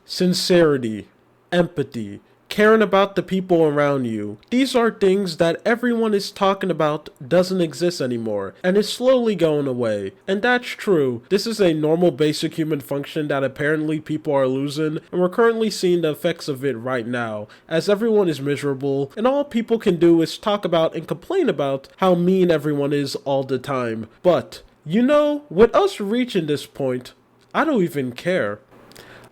sincerity, empathy, caring about the people around you. These are things that everyone is talking about doesn't exist anymore, and is slowly going away. And that's true. This is a normal basic human function that apparently people are losing, and we're currently seeing the effects of it right now, as everyone is miserable, and all people can do is talk about and complain about how mean everyone is all the time. But, with us reaching this point, I don't even care.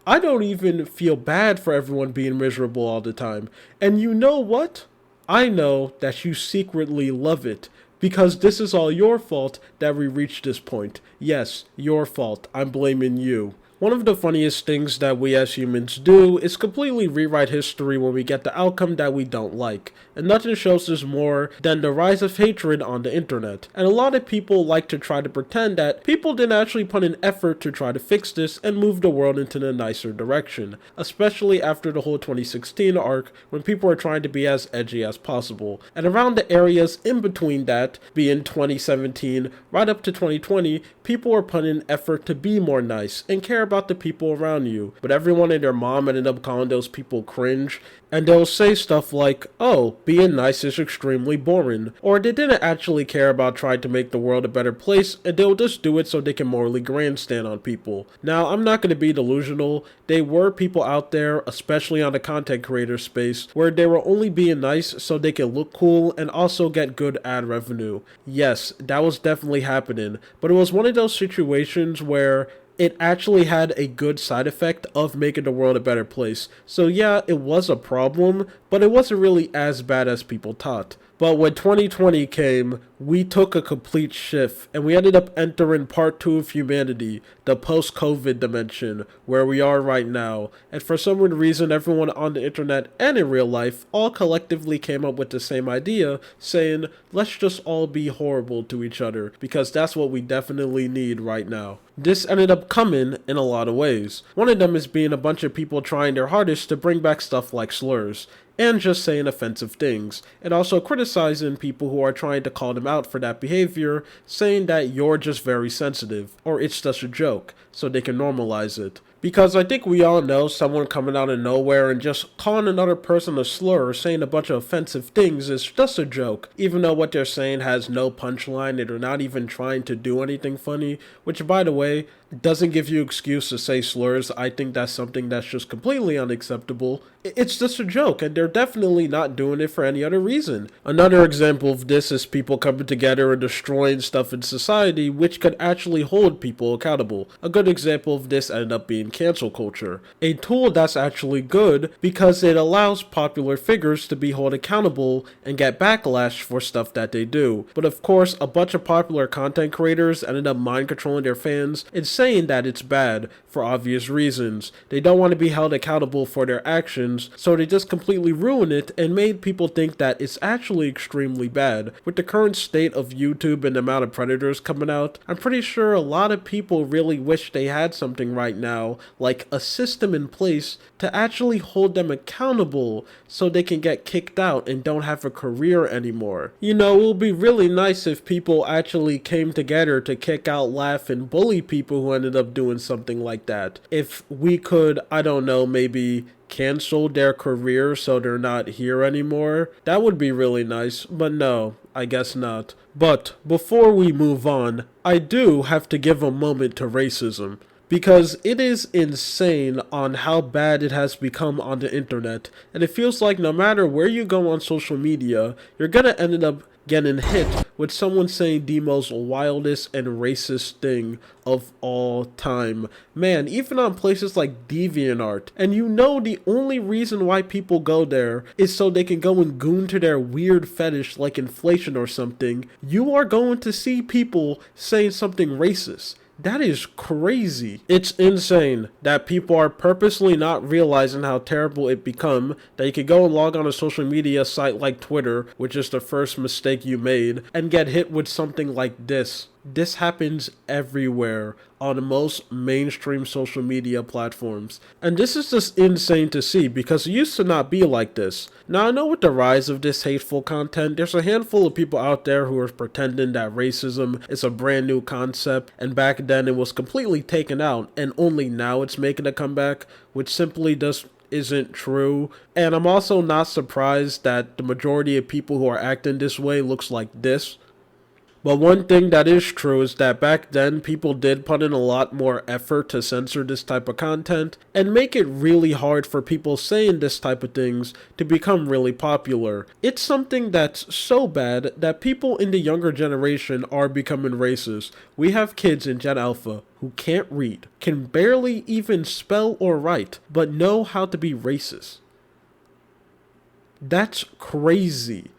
I don't even feel bad for everyone being miserable all the time. And you know what? I know that you secretly love it. Because this is all your fault that we reached this point. Yes, your fault. I'm blaming you. One of the funniest things that we as humans do is completely rewrite history when we get the outcome that we don't like. And nothing shows this more than the rise of hatred on the internet. And a lot of people like to try to pretend that people didn't actually put in effort to try to fix this and move the world into a nicer direction. Especially after the whole 2016 arc, when people were trying to be as edgy as possible. And around the areas in between that, being 2017 right up to 2020, people were putting in effort to be more nice and care about the people around you. But everyone and their mom ended up calling those people cringe, and they'll say stuff like, oh, being nice is extremely boring, or they didn't actually care about trying to make the world a better place, and they'll just do it so they can morally grandstand on people. Now, I'm not going to be delusional. There were people out there, especially on the content creator space, where they were only being nice so they could look cool and also get good ad revenue. Yes, that was definitely happening, but it was one of those situations where it actually had a good side effect of making the world a better place. So yeah, it was a problem, but it wasn't really as bad as people thought. But when 2020 came, we took a complete shift, and we ended up entering part 2 of humanity, the post-COVID dimension, where we are right now. And for some weird reason, everyone on the internet and in real life all collectively came up with the same idea, saying, let's just all be horrible to each other, because that's what we definitely need right now. This ended up coming in a lot of ways. One of them is being a bunch of people trying their hardest to bring back stuff like slurs, and just saying offensive things, and also criticizing people who are trying to call them out for that behavior, saying that you're just very sensitive, or it's just a joke, so they can normalize it. Because I think we all know someone coming out of nowhere and just calling another person a slur or saying a bunch of offensive things is just a joke, even though what they're saying has no punchline and they're not even trying to do anything funny, which by the way, doesn't give you excuse to say slurs. I think that's something that's just completely unacceptable. It's just a joke, and they're definitely not doing it for any other reason. Another example of this is people coming together and destroying stuff in society which could actually hold people accountable. A good example of this ended up being cancel culture, a tool that's actually good because it allows popular figures to be held accountable and get backlash for stuff that they do. But of course, a bunch of popular content creators ended up mind controlling their fans and saying that it's bad for obvious reasons. They don't want to be held accountable for their actions, so they just completely ruined it and made people think that it's actually extremely bad. With the current state of YouTube and the amount of predators coming out, I'm pretty sure a lot of people really wish they had something right now, like a system in place to actually hold them accountable so they can get kicked out and don't have a career anymore. It would be really nice if people actually came together to kick out, laugh, and bully people who ended up doing something like that. If we could, I don't know, maybe cancel their career so they're not here anymore, that would be really nice, but no, I guess not. But before we move on, I do have to give a moment to racism, because it is insane on how bad it has become on the internet, and it feels like no matter where you go on social media, you're gonna end up getting hit with someone saying the most wildest and racist thing of all time. Man, even on places like DeviantArt, and the only reason why people go there is so they can go and goon to their weird fetish like inflation or something, you are going to see people saying something racist. That is crazy. It's insane that people are purposely not realizing how terrible it become, that you could go and log on a social media site like Twitter, which is the first mistake you made, and get hit with something like this. This happens everywhere on most mainstream social media platforms. And this is just insane to see because it used to not be like this. Now I know with the rise of this hateful content, there's a handful of people out there who are pretending that racism is a brand new concept, and back then it was completely taken out and only now it's making a comeback, which simply just isn't true. And I'm also not surprised that the majority of people who are acting this way looks like this. But one thing that is true is that back then people did put in a lot more effort to censor this type of content and make it really hard for people saying this type of things to become really popular. It's something that's so bad that people in the younger generation are becoming racist. We have kids in Gen Alpha who can't read, can barely even spell or write, but know how to be racist. That's crazy.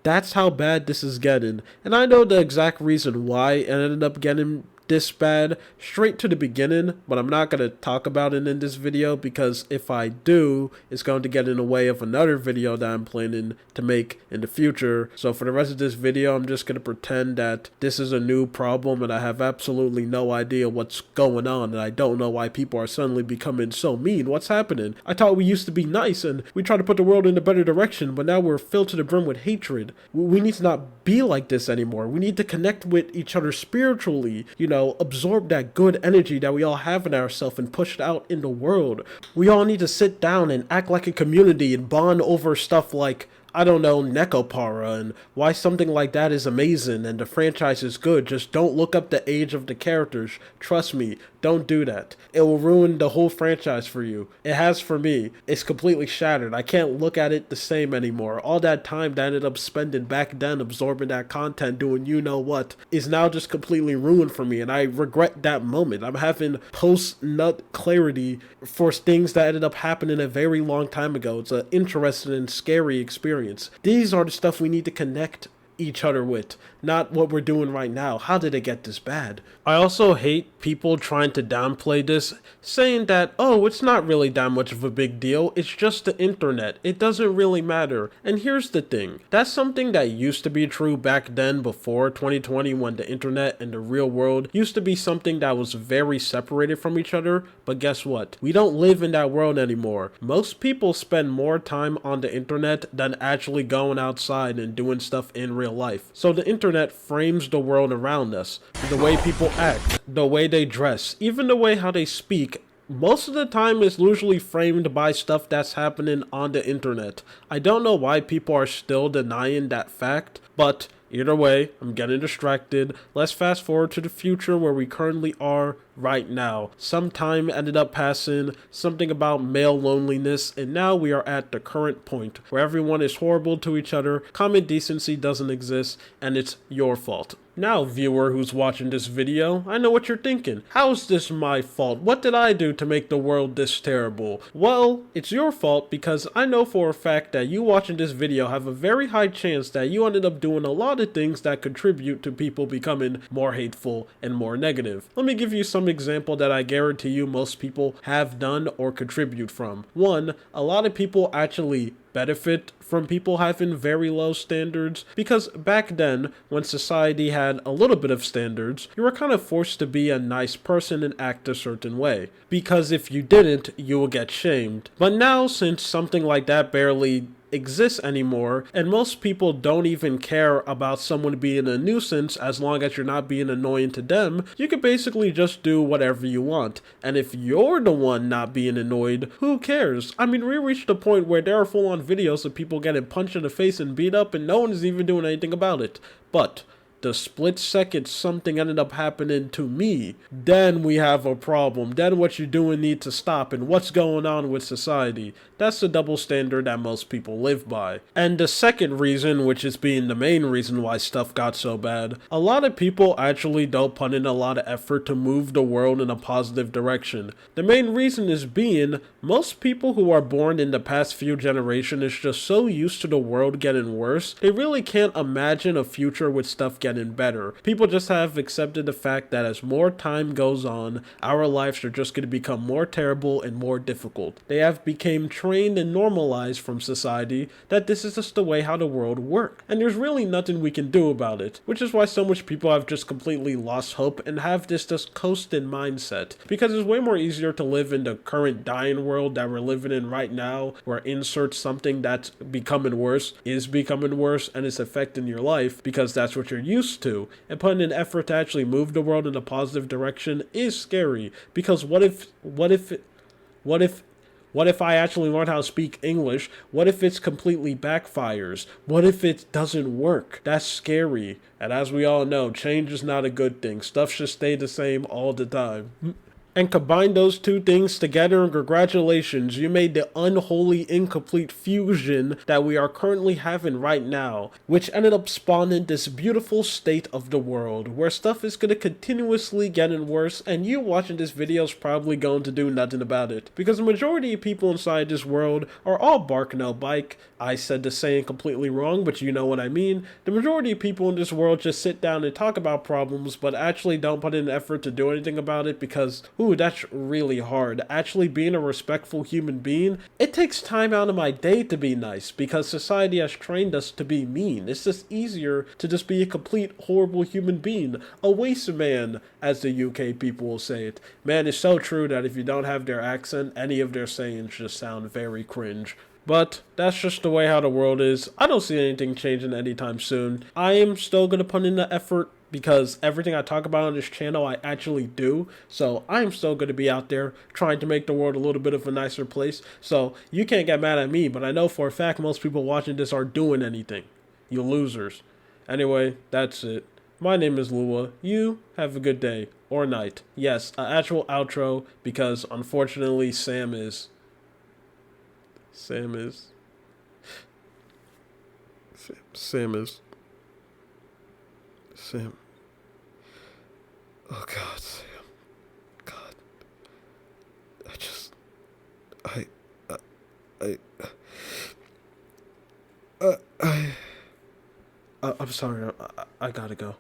That's how bad this is getting. And I know the exact reason why it ended up getting this bad straight to the beginning, but I'm not going to talk about it in this video because if I do, it's going to get in the way of another video that I'm planning to make in the future. So for the rest of this video, I'm just going to pretend that this is a new problem and I have absolutely no idea what's going on and I don't know why people are suddenly becoming so mean. What's happening? I thought we used to be nice and we tried to put the world in a better direction, but now we're filled to the brim with hatred. We need to not be like this anymore. We need to connect with each other spiritually, absorb that good energy that we all have in ourselves and push it out in the world. We all need to sit down and act like a community and bond over stuff like, I don't know, Nekopara and why something like that is amazing and the franchise is good. Just don't look up the age of the characters. Trust me, don't do that. It will ruin the whole franchise for you. It has for me. It's completely shattered. I can't look at it the same anymore. All that time that I ended up spending back then absorbing that content, doing you know what, is now just completely ruined for me and I regret that moment. I'm having post-nut clarity for things that ended up happening a very long time ago. It's an interesting and scary experience. These are the stuff we need to connect each other with, not what we're doing right now. How did it get this bad? I also hate people trying to downplay this, saying that, oh, it's not really that much of a big deal, it's just the internet, it doesn't really matter. And here's the thing, that's something that used to be true back then before 2020 when the internet and the real world used to be something that was very separated from each other, but guess what? We don't live in that world anymore. Most people spend more time on the internet than actually going outside and doing stuff in real life. So the internet frames the world around us. The way people act, the way they dress, even the way how they speak, most of the time is usually framed by stuff that's happening on the internet. I don't know why people are still denying that fact, but either way, I'm getting distracted. Let's fast forward to the future where we currently are right now. Some time ended up passing, something about male loneliness, and now we are at the current point where everyone is horrible to each other, common decency doesn't exist, and it's your fault. Now, viewer who's watching this video, I know what you're thinking. How is this my fault? What did I do to make the world this terrible? Well, it's your fault because I know for a fact that you watching this video have a very high chance that you ended up doing a lot of things that contribute to people becoming more hateful and more negative. Let me give you some example that I guarantee you most people have done or contribute from. One, a lot of people actually benefit from people having very low standards because back then when society had a little bit of standards, you were kind of forced to be a nice person and act a certain way because if you didn't, you would get shamed. But now since something like that barely exists anymore and most people don't even care about someone being a nuisance as long as you're not being annoying to them, you can basically just do whatever you want. And if you're the one not being annoyed, who cares? I mean, we reached a point where there are full-on videos of people getting punched in the face and beat up and no one is even doing anything about it. But the split second something ended up happening to me, then we have a problem. Then what you're doing needs to stop and what's going on with society. That's the double standard that most people live by. And the second reason, which is being the main reason why stuff got so bad, a lot of people actually don't put in a lot of effort to move the world in a positive direction. The main reason is being, most people who are born in the past few generations is just so used to the world getting worse, they really can't imagine a future with stuff getting getting better. People just have accepted the fact that as more time goes on, our lives are just going to become more terrible and more difficult. They have become trained and normalized from society that this is just the way how the world works. And there's really nothing we can do about it, which is why so much people have just completely lost hope and have this just coasting mindset. Because it's way more easier to live in the current dying world that we're living in right now, where insert something that's becoming worse is becoming worse and it's affecting your life because that's what you're used to. And putting an effort to actually move the world in a positive direction is scary. Because what if I actually learn how to speak English? What if it's completely backfires? What if it doesn't work? That's scary. And as we all know, change is not a good thing. Stuff should stay the same all the time. And combine those two things together, and congratulations, you made the unholy incomplete fusion that we are currently having right now, which ended up spawning this beautiful state of the world, where stuff is going to continuously getting worse, and you watching this video is probably going to do nothing about it, because the majority of people inside this world are all bark no bike. I said the saying completely wrong, but you know what I mean. The majority of people in this world just sit down and talk about problems, but actually don't put in effort to do anything about it because, ooh, that's really hard. Actually being a respectful human being, it takes time out of my day to be nice because society has trained us to be mean. It's just easier to just be a complete horrible human being. A waste man, as the UK people will say it. Man, it's so true that if you don't have their accent, any of their sayings just sound very cringe. But that's just the way how the world is. I don't see anything changing anytime soon. I am still going to put in the effort because everything I talk about on this channel I actually do. So I'm still going to be out there trying to make the world a little bit of a nicer place. So you can't get mad at me, but I know for a fact most people watching this aren't doing anything. You losers. Anyway, that's it. My name is Lua. You have a good day or night. Yes, an actual outro because unfortunately Sam is... Sam is... Oh God, Sam. God. I, I, I'm sorry. I gotta go.